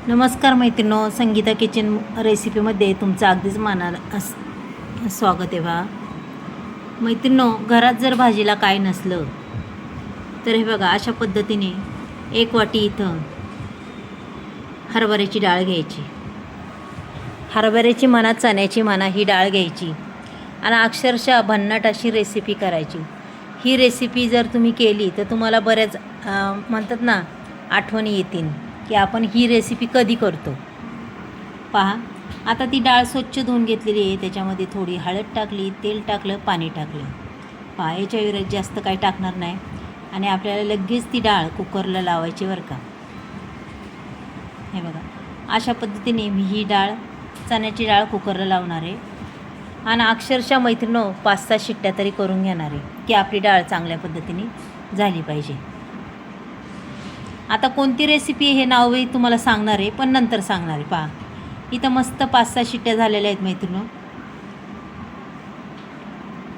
नमस्कार मैत्रिणो, संगीता किचन रेसिपीमध्ये तुमचं अगदीच मनाला स्वागत आहे. बा मैत्रिणो, घरात जर भाजीला काय नसलं तर हे बघा, अशा पद्धतीने एक वाटी इथं हरभऱ्याची डाळ घ्यायची. हरभऱ्याची म्हणा, चण्याची म्हणा, ही डाळ घ्यायची आणि अक्षरशः भन्नाट अशी रेसिपी करायची. ही रेसिपी जर तुम्ही केली तर तुम्हाला बऱ्याच म्हणतात ना, आठवणी येतील की आपण ही रेसिपी कधी करतो. पहा, आता ती डाळ स्वच्छ धुवून घेतलेली आहे. त्याच्यामध्ये थोडी हळद टाकली, तेल टाकलं, पाणी टाकलं. पहा, याच्या विरुद्ध जास्त काही टाकणार नाही आणि आपल्याला लगेच ती डाळ कुकरला लावायची बरं का. हे बघा, अशा पद्धतीने मी ही डाळ, चण्याची डाळ कुकरला लावणार आहे आणि अक्षरशः मैत्रिणो 5-6 शिट्ट्या तरी करून घेणार आहे की आपली डाळ चांगल्या पद्धतीने झाली पाहिजे. आता कोणती रेसिपी हे नावही तुम्हाला सांगणार आहे, पण नंतर सांगणार आहे. पहा, इथं मस्त 5-6 शिट्ट्या झालेल्या आहेत मैत्रिणो.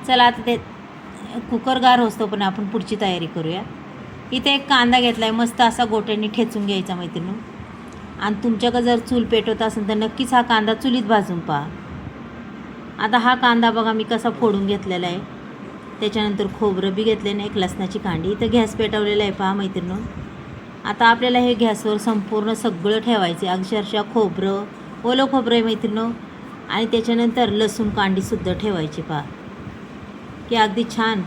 चला आता ते कुकर गार होतो पण आपण पुढची तयारी करूया. इथे एक कांदा घेतला आहे, मस्त असा गोट्यांनी ठेचून घ्यायचा मैत्रिणो. आणि तुमच्याकडे जर चूल पेटवत असेल तर नक्कीच हा कांदा चुलीत भाजून पहा. आता हा कांदा बघा मी कसा फोडून घेतलेला आहे. त्याच्यानंतर खोबरं बी घेतले नाही, एक लसणाची कांडी. इथं गॅस पेटवलेला आहे पहा मैत्रिणो. आता आपल्याला हे गॅसवर संपूर्ण सगळं ठेवायचं आहे. अक्षरशः खोबरं, ओलं खोबरं आहे मैत्रिणो, आणि त्याच्यानंतर लसूण कांडीसुद्धा ठेवायची. पहा की अगदी छान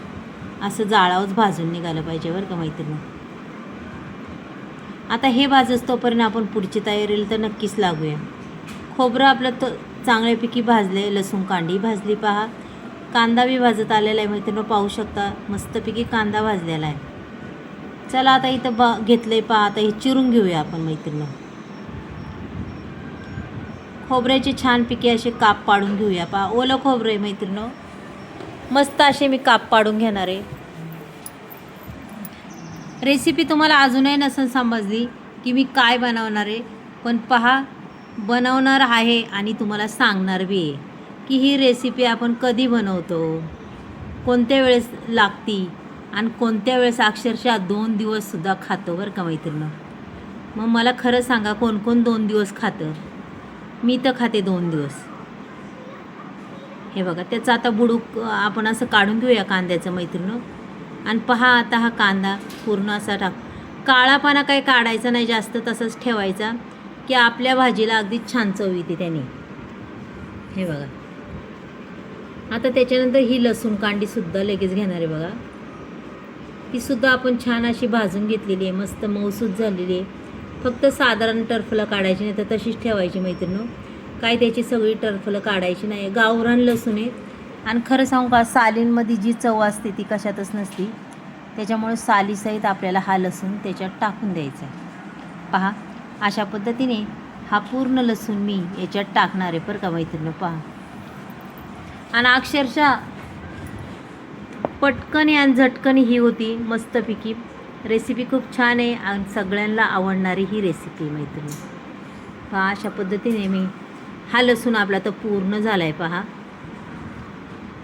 असं जाळावंच भाजून निघालं पाहिजे बरं का मैत्रिणो. आता हे भाजच तोपर्यंत आपण पुढची तयारीला तर नक्कीच लागूया. खोबरं आपलं चांगल्यापैकी भाजले, लसूण कांडी भाजली. पहा, कांदा बी भाजत आलेला आहे मैत्रिणो, पाहू शकता मस्तपैकी कांदा भाजलेला आहे. चला आता इथं घेतलं आहे पहा. आता हे चिरून घेऊया आपण मैत्रिणो. खोबऱ्याचे छानपैकी असे काप पाडून घेऊया. पहा, ओलं खोबरं आहे मैत्रिणो, मस्त असे मी काप पाडून घेणार आहे. रेसिपी तुम्हाला अजूनही नसेल समजली की मी काय बनवणार आहे, पण पहा, बनवणार आहे आणि तुम्हाला सांगणार बी आहे की ही रेसिपी आपण कधी बनवतो, कोणत्या वेळेस लागती आणि कोणत्या वेळेस अक्षरशः 2 दिवससुद्धा खातो बरं का मैत्रिणं. मग मला खरं सांगा, कोण कोण 2 दिवस खातं? मी तर खाते 2 दिवस. हे बघा, त्याचं आता बुडूक आपण असं काढून घेऊया कांद्याचं मैत्रिणं. आणि पहा, आता हा कांदा पूर्ण असा काळापणा काही काढायचा नाही जास्त, तसंच ठेवायचा की आपल्या भाजीला अगदी छान चव येते त्याने. हे बघा, आता त्याच्यानंतर ही लसूण कांडीसुद्धा लगेच घेणार आहे. बघा, तीसुद्धा आपण छान अशी भाजून घेतलेली आहे, मस्त मऊसूद झालेली आहे. फक्त साधारण टरफलं काढायची नाही तर तशीच ठेवायची मैत्रिणो. काय त्याची सगळी टरफलं काढायची नाही. गावरान लसूण आहे आणि खरं सांगू का, सालींमध्ये जी चव असते ती कशातच नसती. त्याच्यामुळे सालीसहित आपल्याला हा लसूण त्याच्यात टाकून द्यायचा आहे. पहा, अशा पद्धतीने हा पूर्ण लसूण मी याच्यात टाकणार आहे बरं का मैत्रिणो. पहा, आणि अक्षरशः पटकन आणि झटकन ही होती मस्तपैकी रेसिपी. खूप छान आहे आणि सगळ्यांना आवडणारी ही रेसिपी मैत्रिणी. पहा, अशा पद्धतीने मी हा लसूण आपला तर पूर्ण झाला आहे. पहा,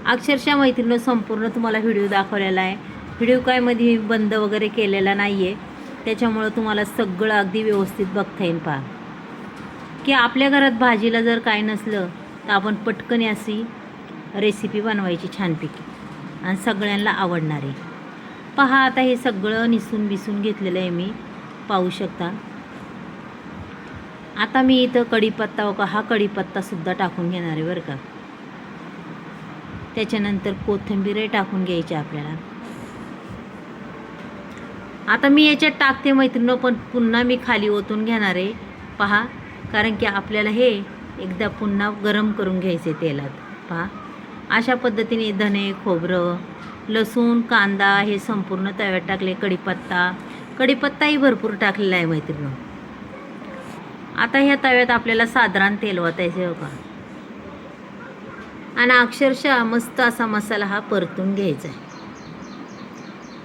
अक्षरशः मैत्रिणी संपूर्ण तुम्हाला व्हिडिओ दाखवलेला आहे. व्हिडिओ काय मध्ये बंद वगैरे केलेला नाही आहे, त्याच्यामुळं तुम्हाला सगळं अगदी व्यवस्थित बघता येईल. पहा की आपल्या घरात भाजीला जर काय नसलं तर आपण पटकन अशी रेसिपी बनवायची छानपैकी आणि सगळ्यांना आवडणार आहे. पहा, आता हे सगळं निसून बिसून घेतलेलं आहे मी, पाहू शकता. आता मी इथं कढीपत्ता, हा कढीपत्तासुद्धा टाकून घेणार आहे बरं का. त्याच्यानंतर कोथिंबीरही टाकून घ्यायची आपल्याला. आता मी याच्यात टाकते मैत्रिणो, पण पुन्हा मी खाली ओतून घेणार आहे. पहा, कारण की आपल्याला हे एकदा पुन्हा गरम करून घ्यायचे तेलात. पहा, अशा पद्धतीने धने, खोबरं, लसूण, कांदा हे संपूर्ण तव्यात टाकले. कढीपत्ताही भरपूर टाकलेला आहे मैत्रिणो. आता ह्या तव्यात आपल्याला साधारण तेल ओतायचं हो का, आणि अक्षरशः मस्त असा मसाला हा परतून घ्यायचा आहे.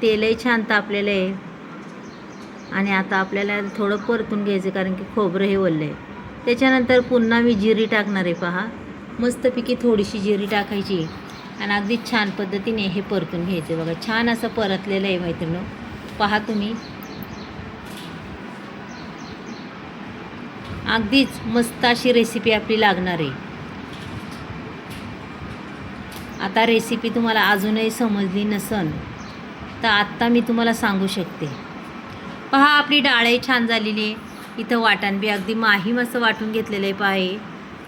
तेलही छान तापलेलं आहे आणि आता आपल्याला थोडं परतून घ्यायचं कारण की खोबरं हे ओललं आहे. त्याच्यानंतर पुन्हा मी जिरी टाकणार आहे. पहा, मस्तपैकी थोडीशी जिरी टाकायची आणि अगदी छान पद्धतीने हे परतून घ्यायचं. बघा, छान असं परतलेलं आहे मैत्रिणो. पहा तुम्ही, अगदीच मस्त अशी रेसिपी आपली लागणार आहे. आता रेसिपी तुम्हाला अजूनही समजली नसन तर आत्ता मी तुम्हाला सांगू शकते. पहा आपली डाळही छान झालेली आहे. इथं वाटण बी अगदी माहीम असं वाटून घेतलेलं आहे. पहा हे.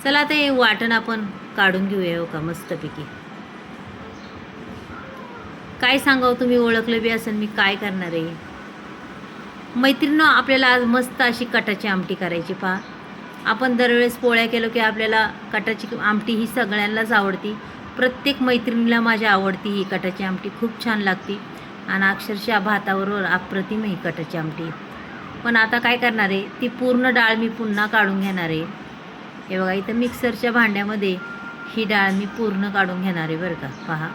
चला आता हे वाटण आपण काढून घेऊया हो का मस्तपैकी. काय सांगावं तुम्ही ओळखलं बी असेल मी काय करणार आहे. मैत्रिणींनो आपल्याला आज मस्त अशी कटाची आमटी करायची. पहा आपण दरवेळेस पोळ्या केलो की आपल्याला कटाची आमटी ही सगळ्यांनाच आवडती. प्रत्येक मैत्रिणीला माझ्या आवडती ही कटाची आमटी. खूप छान लागते आणि अक्षरशः भाताबरोबर अप्रतिम ही कटाची आमटी. पण आता काय करणार आहे ती पूर्ण डाळ मी पुन्हा काढून घेणार आहे. हे बघा इथं मिक्सरच्या भांड्यामध्ये ही डाळ मी पूर्ण काढून घेणार आहे बरं का. पहा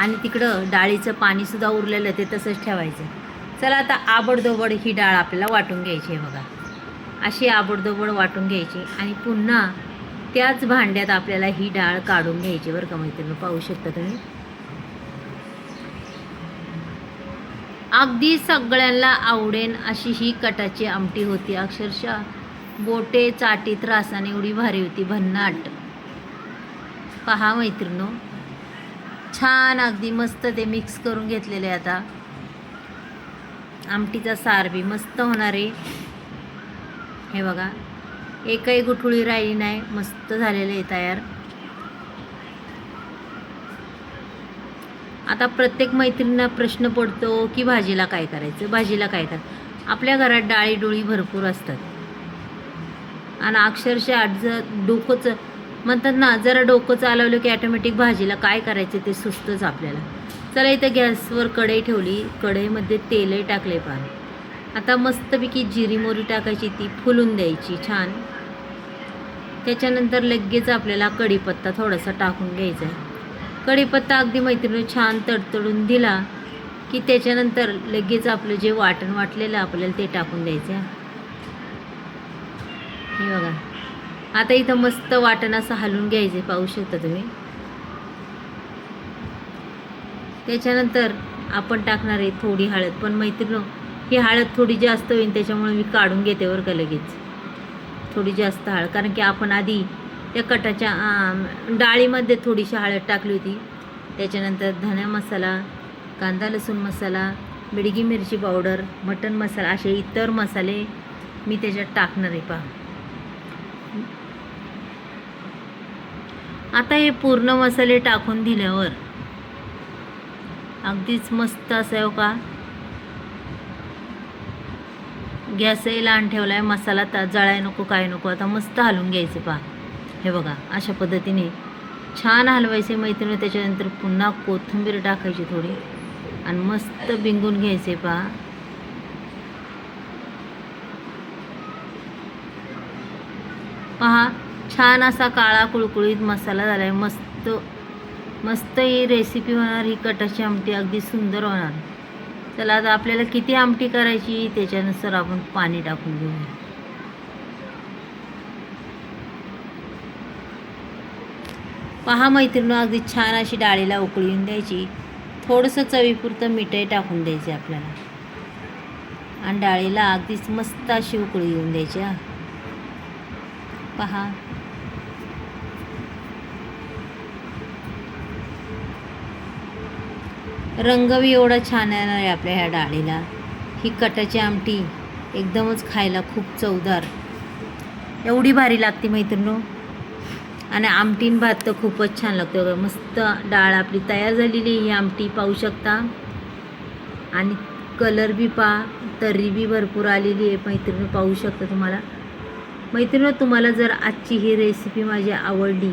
आणि तिकडं डाळीचं पाणीसुद्धा उरलेलं ते तसंच ठेवायचं. चला आता आबडधोबड ही डाळ आपल्याला वाटून घ्यायची आहे. बघा अशी आबडधोबड वाटून घ्यायची आणि पुन्हा त्याच भांड्यात आपल्याला ही डाळ काढून घ्यायची बरं का मैत्रिणी. पाहू शकता तुम्ही. अगदी सगळ्यांना आवडेन अशी ही कटाची आमटी होती. अक्षरशः बोटे चाटीत रासाने एवढी भारी होती भन्नाट. पहा मैत्रिणो छान अगदी मस्त ते मिक्स करून घेतलेले. आता आमटीचा सार बी मस्त होणार आहे. हे बघा एकही गुठळी राहिली नाही. मस्त झालेलं आहे तयार. आता प्रत्येक मैत्रिणींना प्रश्न पडतो की भाजीला काय करायचं. भाजीला काय करायचं. आपल्या घरात डाळी डोळी भरपूर असतात आणि अक्षरशः आज डोकंच म्हणतात ना जरा डोकं चालवलं की ॲटोमॅटिक भाजीला काय करायचं ते सुचतंच आपल्याला. चला इथं गॅसवर कढई ठेवली. कढईमध्ये तेलही टाकले. पहा आता मस्तपैकी जिरी मोहरी टाकायची ती फुलून द्यायची छान. त्याच्यानंतर लगेच आपल्याला कढीपत्ता थोडासा टाकून घ्यायचा आहे. कढीपत्ता अगदी मैत्रिणी छान तडतडून दिला की त्याच्यानंतर लगेच आपलं जे वाटण वाटलेलं आपल्याला ते टाकून द्यायचं. हे बघा आता इथं मस्त वाटण असं हलवून घ्यायचे. पाहू शकता तुम्ही. त्याच्यानंतर आपण टाकणार आहे थोडी हळद. पण मैत्रिणी ही हळद थोडी जास्त होईल त्याच्यामुळे मी काढून घेते बरं का लगेच. थोडी जास्त हळद कारण की आपण आधी त्या कटाच्या डाळीमध्ये थोडीशी हळद टाकली होती. त्याच्यानंतर धना मसाला, कांदा लसूण मसाला, बेडगी मिरची पावडर, मटण मसाला असे इतर मसाले मी त्याच्यात टाकणार आहे. पहा आता हे पूर्ण मसाले टाकून दिल्यावर अगदीच मस्त असं हो का गॅसही लहान ठेवला आहे. मसाला जळाय नको काय नको. आता मस्त हलवून घ्यायचे. पहा हे बघा अशा पद्धतीने छान हलवायचे मैत्रिणी. त्याच्यानंतर पुन्हा कोथिंबीर टाकायची थोडी आणि मस्त बिंगून घ्यायचे. पहा पहा छान असा काळा कुळकुळीत मसाला झाला आहे. मस्त मस्त ही रेसिपी होणार. ही कटाची आमटी अगदी सुंदर होणार. चला आता आपल्याला किती आमटी करायची त्याच्यानुसार आपण पाणी टाकून घेऊया. पहा मैत्रिणी अगदी छान अशी डाळीला उकळी येऊन द्यायची. थोडंसं चवीपुरतं मीठही टाकून द्यायचे आपल्याला आणि डाळीला अगदीच मस्त अशी उकळी येऊन द्यायची. पहा रंग बी एवढा छान येणार आहे आपल्या ह्या डाळीला. ही कटाची आमटी एकदमच खायला खूप चवदार एवढी भारी लागते मैत्रिणो. आणि आमटीन भात तर खूपच छान लागतो. मस्त डाळ आपली तयार झालेली ही आमटी पाहू शकता. आणि कलर बी पहा तर्री बी भरपूर आलेली आहे मैत्रिणी. पाहू शकता तुम्हाला. मैत्रिणी तुम्हाला जर आजची ही रेसिपी माझी आवडली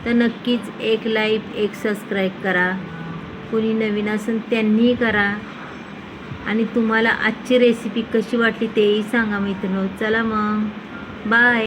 तर नक्कीच एक लाईक एक सबस्क्राईब करा. कोणी नवीन असेल त्यांनीही करा आणि तुम्हाला आजची रेसिपी कशी वाटली तेही सांगा मैत्रिणी. चला मग बाय.